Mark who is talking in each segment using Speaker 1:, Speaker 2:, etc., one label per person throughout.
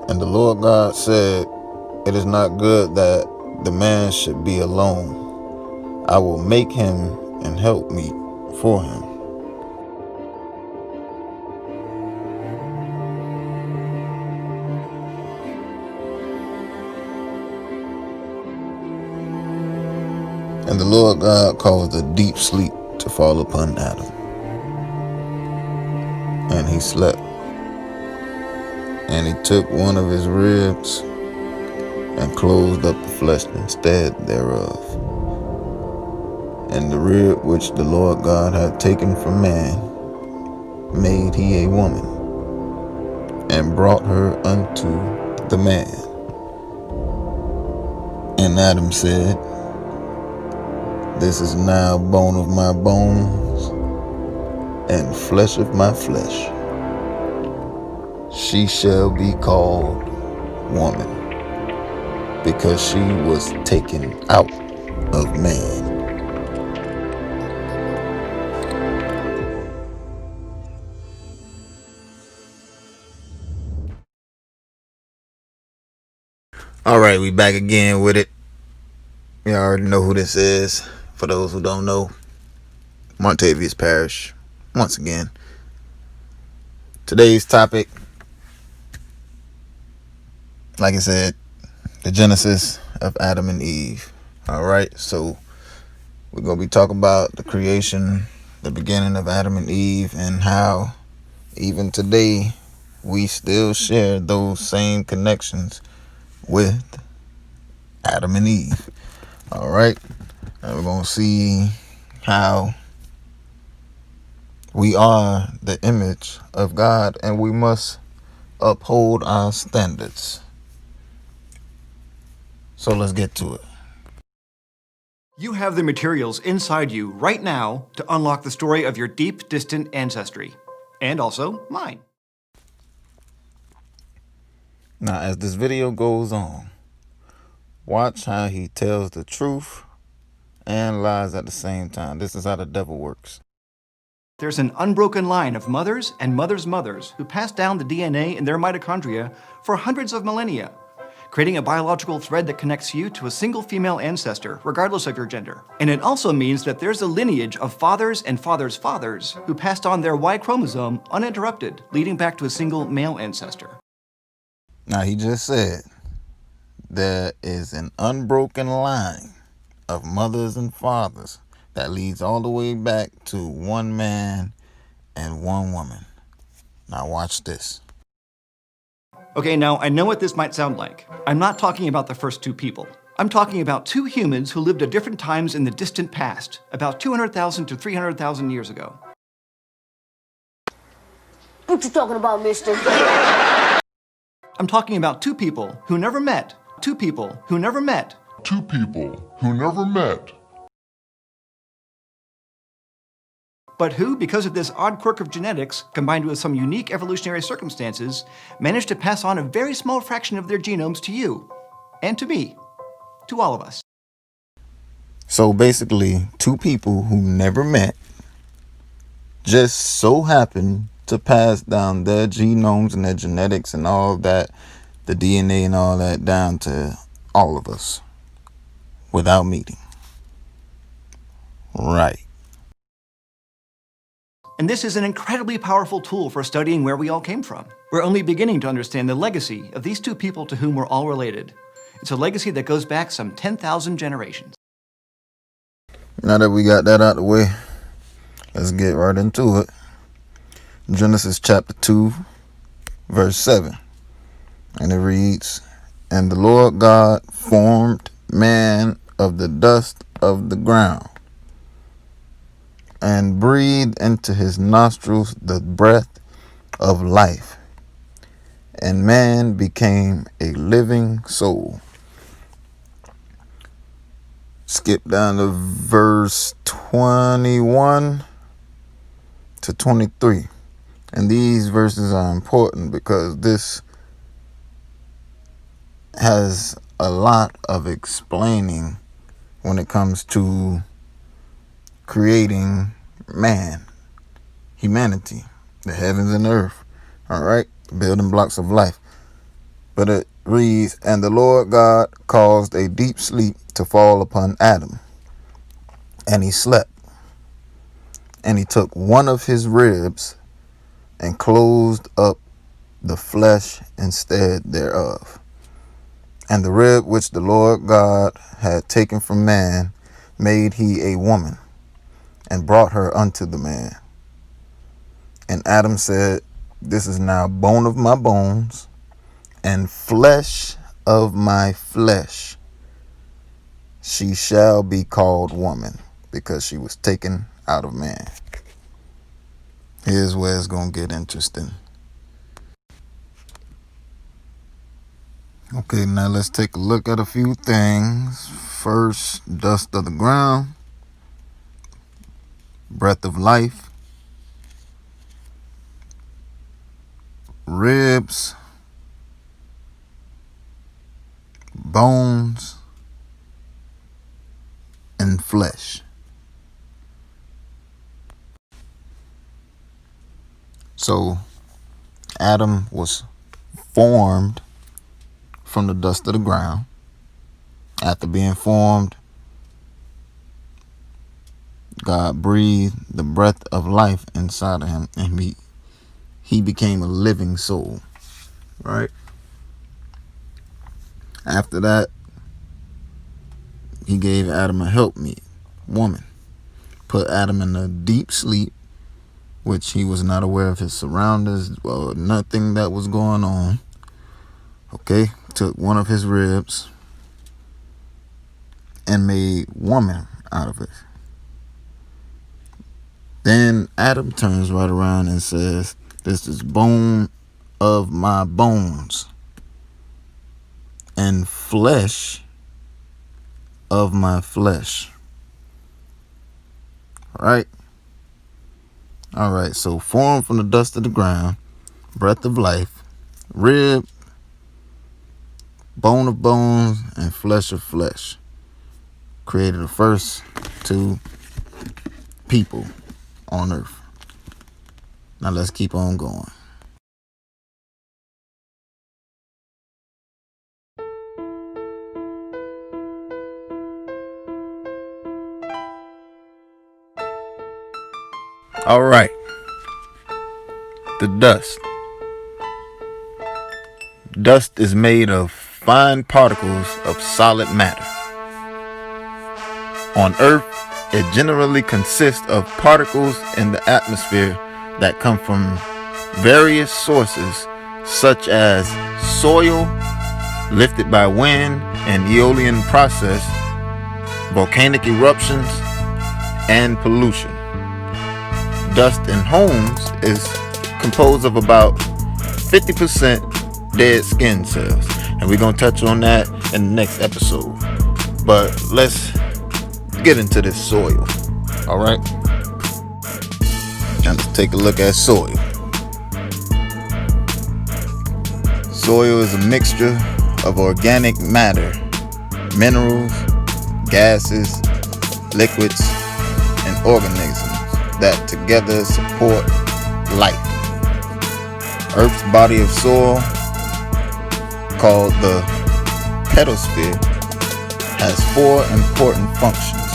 Speaker 1: And the Lord God said, "It is not good that the man should be alone. I will make him an helpmeet for him." And the Lord God caused a deep sleep to fall upon Adam, and he slept. And he took one of his ribs and closed up the flesh instead thereof. And the rib which the Lord God had taken from man made he a woman, and brought her unto the man. And Adam said, "This is now bone of my bones and flesh of my flesh. She shall be called woman, because she was taken out of man." All right, we back again with it. You already know who this is. For those who don't know, Montavious Parrish, once again. Today's topic, like I said, the genesis of Adam and Eve. All right, so we're going to be talking about the creation, the beginning of Adam and Eve, and how even today we still share those same connections with Adam and Eve. All right, and we're going to see how we are the image of God, and we must uphold our standards. So let's get to it.
Speaker 2: You have the materials inside you right now to unlock the story of your deep, distant ancestry. And also mine.
Speaker 1: Now, as this video goes on, watch how he tells the truth and lies at the same time. This is how the devil works.
Speaker 2: There's an unbroken line of mothers and mothers' mothers who passed down the DNA in their mitochondria for hundreds of millennia, creating a biological thread that connects you to a single female ancestor, regardless of your gender. And it also means that there's a lineage of fathers and fathers' fathers who passed on their Y chromosome uninterrupted, leading back to a single male ancestor.
Speaker 1: Now, he just said there is an unbroken line of mothers and fathers that leads all the way back to one man and one woman. Now watch this.
Speaker 2: Okay, now I know what this might sound like. I'm not talking about the first two people. I'm talking about two humans who lived at different times in the distant past, about 200,000 to 300,000 years ago.
Speaker 3: What you talking about, mister?
Speaker 2: I'm talking about two people who never met. Two people who never met.
Speaker 4: Two people who never met.
Speaker 2: but who, because of this odd quirk of genetics, combined with some unique evolutionary circumstances, managed to pass on a very small fraction of their genomes to you, and to me, to all of us.
Speaker 1: So basically, two people who never met just so happen to pass down their genomes and their genetics and all that, the DNA and all that, down to all of us without meeting. Right.
Speaker 2: And this is an incredibly powerful tool for studying where we all came from. We're only beginning to understand the legacy of these two people to whom we're all related. It's a legacy that goes back some 10,000 generations.
Speaker 1: Now that we got that out of the way, let's get right into it. Genesis chapter 2, verse 7. And it reads, "And the Lord God formed man of the dust of the ground, and breathed into his nostrils the breath of life, and man became a living soul." Skip down to verse 21 to 23. And these verses are important because this has a lot of explaining when it comes to creating man, humanity, the heavens and the earth. All right, building blocks of life. But it reads, "And the Lord God caused a deep sleep to fall upon Adam, and he slept. And he took one of his ribs and closed up the flesh instead thereof. And the rib which the Lord God had taken from man made he a woman, and brought her unto the man. And Adam said, This is now bone of my bones, and flesh of my flesh. She shall be called woman, because she was taken out of man." Here's where it's going to get interesting. Okay, now let's take a look at a few things. First, dust of the ground, breath of life, ribs, bones, and flesh. So Adam was formed from the dust of the ground. After being formed, God breathed the breath of life inside of him, and he became a living soul. Right? After that, he gave Adam a helpmeet, woman. Put Adam in a deep sleep, which he was not aware of his surroundings or nothing that was going on. Okay, took one of his ribs and made woman out of it. Then Adam turns right around and says, "This is bone of my bones and flesh of my flesh." Right? All right, so formed from the dust of the ground, breath of life, rib, bone of bones, and flesh of flesh. Created the first two people on earth. Now let's keep on going. All right. The dust. Dust is made of fine particles of solid matter. On Earth, it generally consists of particles in the atmosphere that come from various sources, such as soil lifted by wind and aeolian process, volcanic eruptions, and pollution. Dust in homes is composed of about 50% dead skin cells, and we're going to touch on that in the next episode. But let's get into this soil. All right. Now let's take a look at soil. Soil is a mixture of organic matter, minerals, gases, liquids, and organisms that together support life. Earth's body of soil, called the pedosphere, has 4 important functions: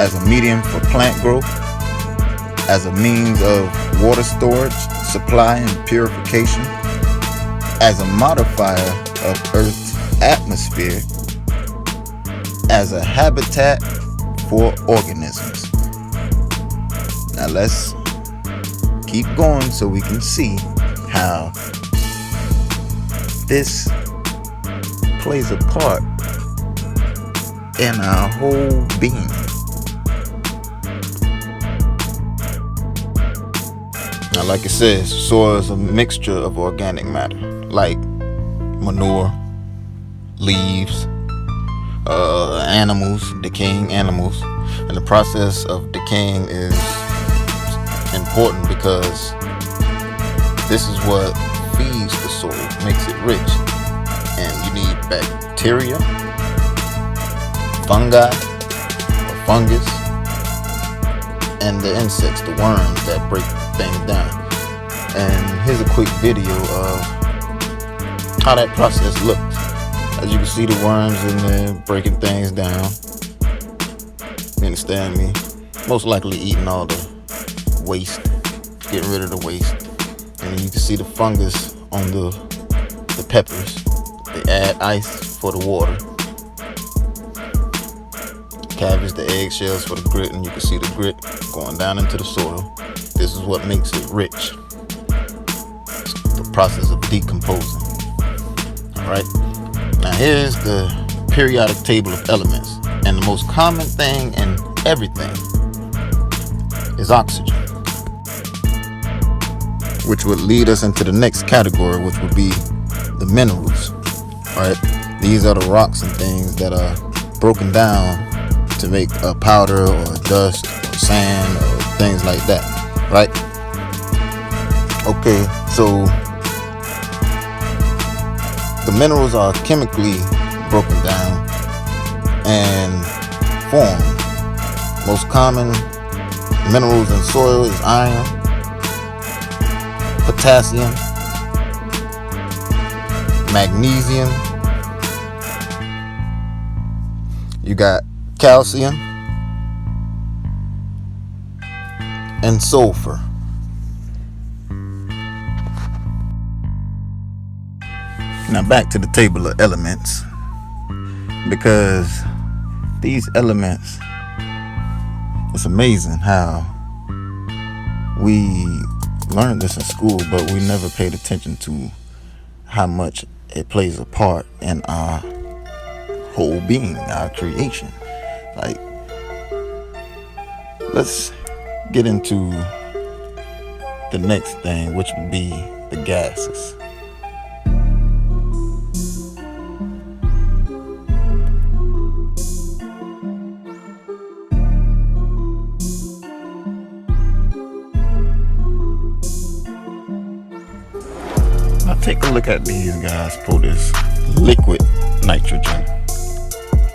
Speaker 1: as a medium for plant growth, as a means of water storage, supply, and purification, as a modifier of Earth's atmosphere, as a habitat for organisms. Now let's keep going so we can see how this plays a part in our whole being. Now, like it says, soil is a mixture of organic matter, like manure, leaves, animals, decaying animals. And the process of decaying is important because this is what feeds the soil, makes it rich. And you need bacteria, fungi, or fungus, and the insects, the worms that break things down. And here's a quick video of how that process looks. As you can see, the worms in there breaking things down. You understand me? Most likely eating all the waste, getting rid of the waste. And you can see the fungus on the peppers. They add ice for the water. Cabbage, the eggshells for the grit, and you can see the grit going down into the soil. This is what makes it rich. It's the process of decomposing. Alright? Now here's the periodic table of elements. And the most common thing in everything is oxygen, which would lead us into the next category, which would be the minerals. Right? These are the rocks and things that are broken down to make a powder or dust or sand or things like that. Right? Okay, so the minerals are chemically broken down and formed. Most common minerals in soil is iron, potassium, magnesium. You got calcium and sulfur. Now back to the table of elements, because these elements, it's amazing how we learned this in school, but we never paid attention to how much it plays a part in our whole being, our creation. Like, let's get into the next thing, which would be the gases. Now take a look at these guys pour this liquid nitrogen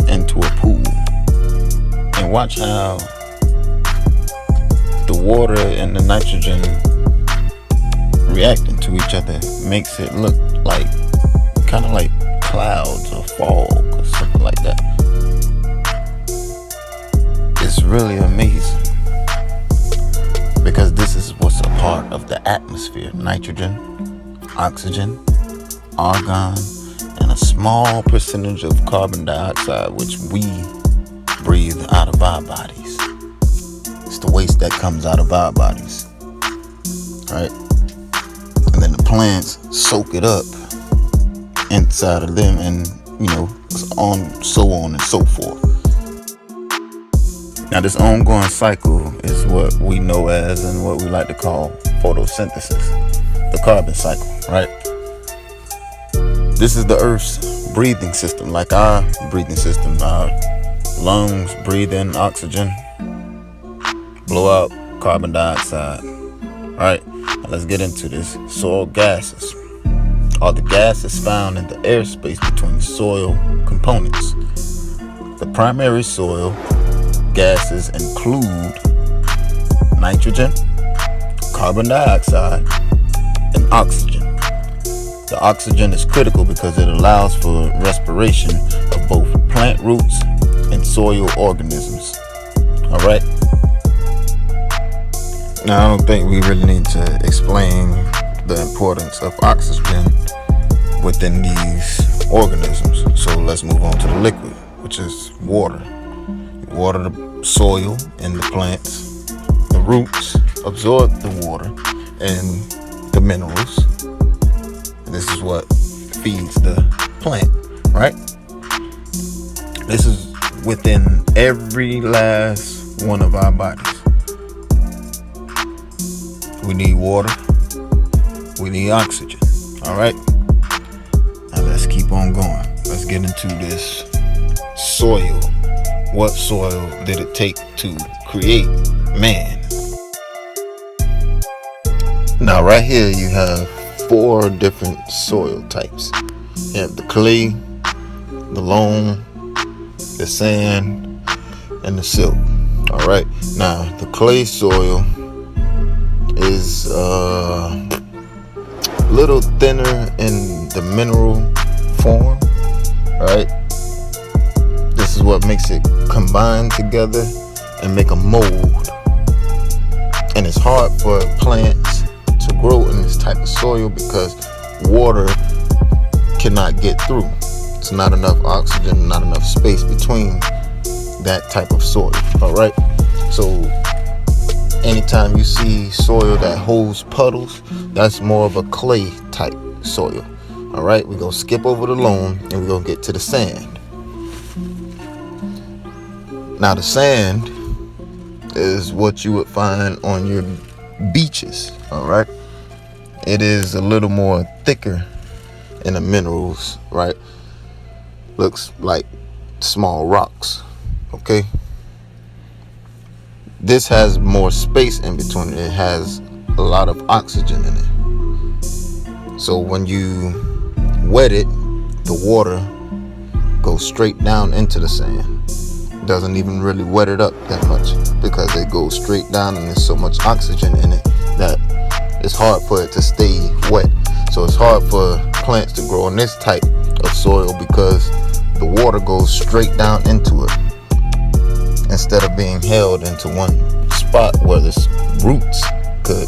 Speaker 1: into a pool and watch how the water and the nitrogen reacting to each other makes it look like kind of like clouds or fog or something like that. It's really amazing because this is what's a part of the atmosphere: nitrogen, oxygen, argon, and a small percentage of carbon dioxide, which we breathe out of our bodies. It's the waste that comes out of our bodies, right? And then the plants soak it up inside of them, and so on and so forth. Now this ongoing cycle is what we know as, and what we like to call, photosynthesis, the carbon cycle, right? This is the Earth's breathing system, like our breathing system. Our lungs breathe in oxygen, blow out carbon dioxide. All right, now let's get into this. Soil gases are the gases found in the airspace between soil components. The primary soil gases include nitrogen, carbon dioxide, and oxygen. The oxygen is critical because it allows for respiration of both plant roots and soil organisms. All right. Now, I don't think we really need to explain the importance of oxygen within these organisms. So let's move on to the liquid, which is water. Water the soil and the plants. The roots absorb the water and the minerals. This is what feeds the plant, right? This is within every last one of our bodies. We need water. We need oxygen. All right. Now let's keep on going. Let's get into this soil. What soil did it take to create man? Now right here you have 4 different soil types. You have the clay, the loam, the sand, and the silt. All right. Now the clay soil is a little thinner in the mineral form. Right. This is what makes it combine together and make a mold. And it's hard for plants to grow in this type of soil because water cannot get through. It's not enough oxygen, not enough space between that type of soil. All right. So anytime you see soil that holds puddles, that's more of a clay type soil. All right. We're going to skip over the loam and we're going to get to the sand. Now the sand is what you would find on your beaches. All right. It is a little more thicker in the minerals, right? Looks like small rocks. Okay. This has more space in between. It has a lot of oxygen in it. So when you wet it, the water goes straight down into the sand. Doesn't even really wet it up that much because it goes straight down and there's so much oxygen in it that it's hard for it to stay wet. So it's hard for plants to grow in this type of soil because the water goes straight down into it instead of being held into one spot where the roots could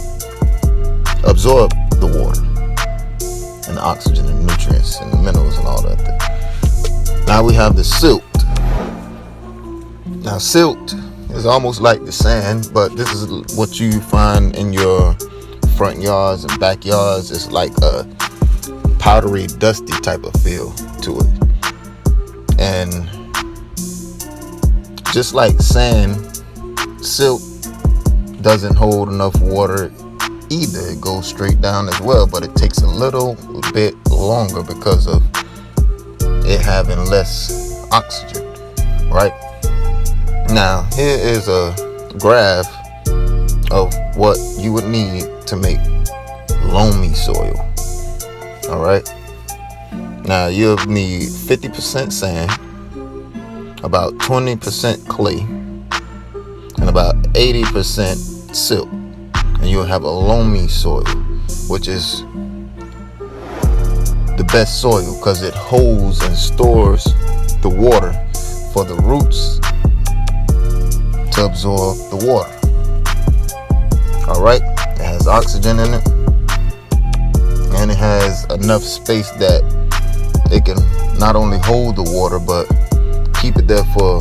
Speaker 1: absorb the water and the oxygen and nutrients and the minerals and all that thing. Now we have the silt. Now silt is almost like the sand, but this is what you find in your front yards and backyards. It's like a powdery, dusty type of feel to it. And just like sand, silt doesn't hold enough water either. It goes straight down as well, but it takes a little bit longer because of it having less oxygen, right? Now, here is a graph of what you would need to make loamy soil. All right. Now, you'll need 50% sand, about 20% clay, and about 80% silt. And you'll have a loamy soil, which is the best soil because it holds and stores the water for the roots to absorb the water. All right. It has oxygen in it, and it has enough space that it can not only hold the water but keep it there for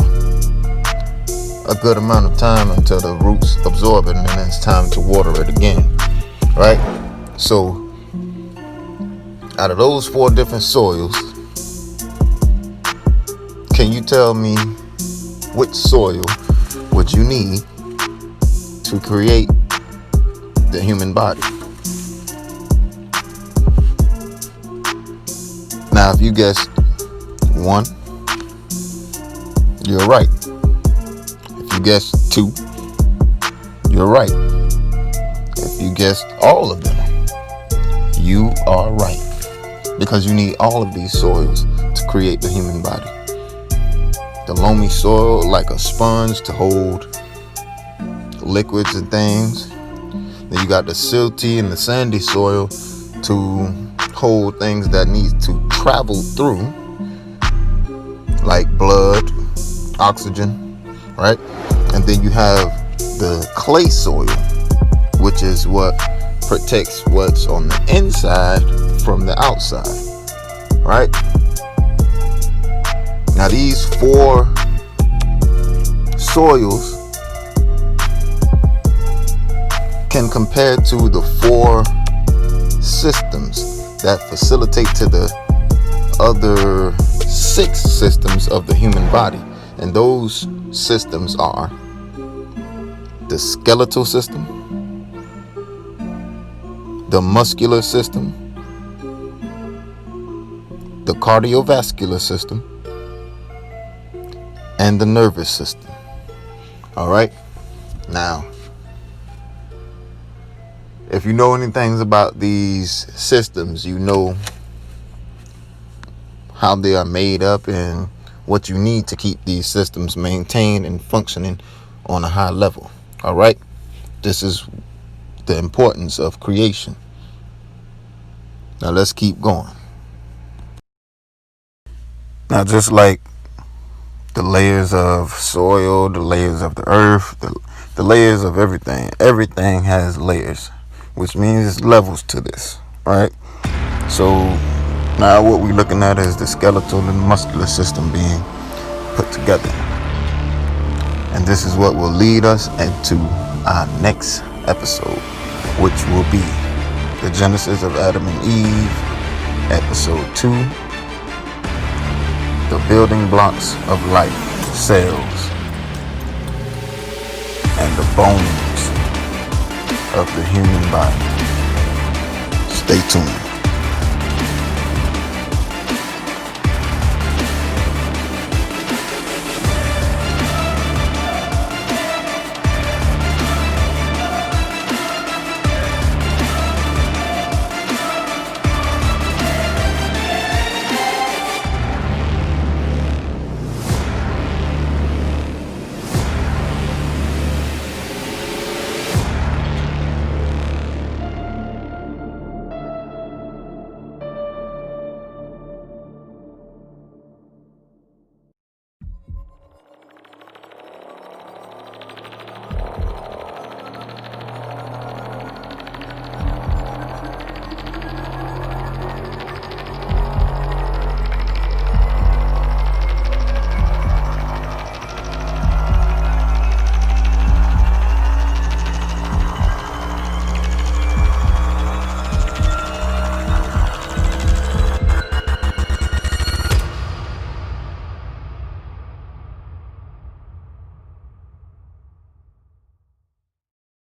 Speaker 1: a good amount of time until the roots absorb it, and then it's time to water it again. Right? So out of those 4 different soils, can you tell me which soil would you need to create the human body? Now, if you guessed 1, you're right. If you guessed 2, you're You're right. If you guessed all of them, you are right. Because you need all of these soils to create the human body. The loamy soil, like a sponge to hold liquids and things. Then you got the silty and the sandy soil to hold things that need to travel through, like blood, oxygen, right? And then you have the clay soil, which is what protects what's on the inside from the outside, right? Now these 4 soils can compare to the 4 systems that facilitate to the other 6 systems of the human body. And those systems are the skeletal system, the muscular system, the cardiovascular system, and the nervous system. All right. Now, if you know anything about these systems, you know how they are made up and what you need to keep these systems maintained and functioning on a high level. All right. This is the importance of creation. Now let's keep going. Now, just like the layers of soil, the layers of the earth, the layers of everything has layers, which means levels to this, right? So now what we're looking at is the skeletal and muscular system being put together. And this is what will lead us into our next episode, which will be the Genesis of Adam and Eve, episode 2, the building blocks of life, cells, and the bones of the human body. Stay tuned.